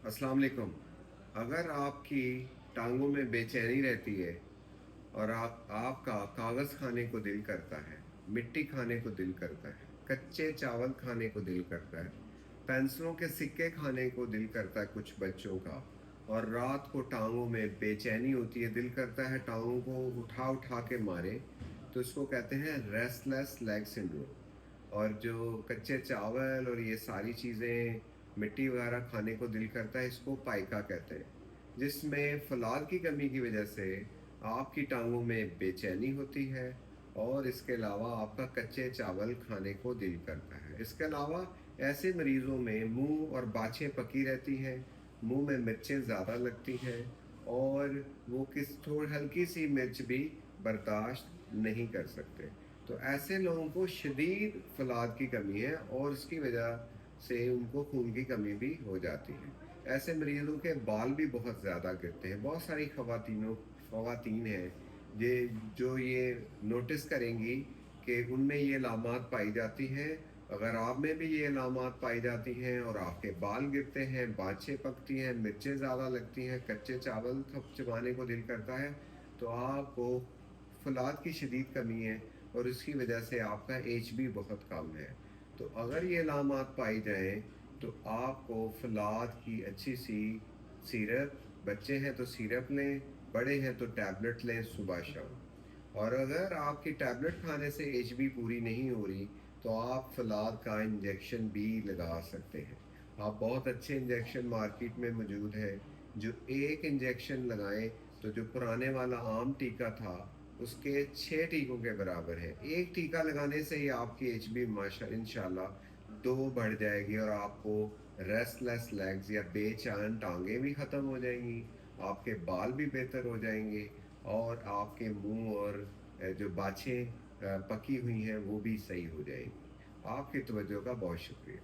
अस्सलाम वालेकुम। अगर आपकी टाँगों में बेचैनी रहती है और आपका कागज़ खाने को दिल करता है, मिट्टी खाने को दिल करता है, कच्चे चावल खाने को दिल करता है, पेंसिलों के सिक्के खाने को दिल करता है कुछ बच्चों का, और रात को टाँगों में बेचैनी होती है, दिल करता है टाँगों को उठा-उठा के मारें, तो इसको कहते हैं रेस्टलेस लेग सिंड्रोम। और जो कच्चे चावल और ये सारी चीज़ें मिट्टी वगैरह खाने को दिल करता है, इसको पाइका कहते हैं, जिसमें फलाद की कमी की वजह से आपकी टांगों में बेचैनी होती है और इसके अलावा आपका कच्चे चावल खाने को दिल करता है। इसके अलावा ऐसे मरीज़ों में मुंह और बाछें पकी रहती हैं, मुंह में मिर्चें ज़्यादा लगती हैं और वो किस थोड़ी हल्की सी मिर्च भी बर्दाश्त नहीं कर सकते। तो ऐसे लोगों को शदीद फलाद की कमी है और इसकी वजह से उनको खून की कमी भी हो जाती है। ऐसे मरीज़ों के बाल भी बहुत ज़्यादा गिरते हैं। बहुत सारी ख़वातीन हैं ये जो ये नोटिस करेंगी कि उनमें ये अलामात पाई जाती हैं। अगर आप में भी ये अलामात पाई जाती हैं और आपके बाल गिरते हैं, बाछें पकती हैं, मिर्चें ज़्यादा लगती हैं, कच्चे चावल चबाने को दिल करता है, तो आपको फलाद की शदीद कमी है और इसकी वजह से आपका एज भी बहुत कम है। तो अगर ये अलामात पाई जाएँ, तो आपको फलाद की अच्छी सी सिरप, बच्चे हैं तो सिरप लें, बड़े हैं तो टैबलेट लें सुबह-शाम। और अगर आपकी टैबलेट खाने से एचबी पूरी नहीं हो रही, तो आप फलाद का इंजेक्शन भी लगा सकते हैं। आप बहुत अच्छे इंजेक्शन मार्केट में मौजूद हैं, जो एक इंजेक्शन लगाएँ, तो जो पुराने वाला आम टीका था, उसके 6 टीकों के बराबर है। एक टीका लगाने से ही आपकी एचबी इंशाल्लाह 2 बढ़ जाएगी और आपको रेस्टलेस लेग्स या बेचैन टाँगें भी ख़त्म हो जाएँगी, आपके बाल भी बेहतर हो जाएँगे और आपके मुँह और जो बाछें पकी हुई हैं वो भी सही हो जाएँगी। आपकी तवज्जो का बहुत शुक्रिया।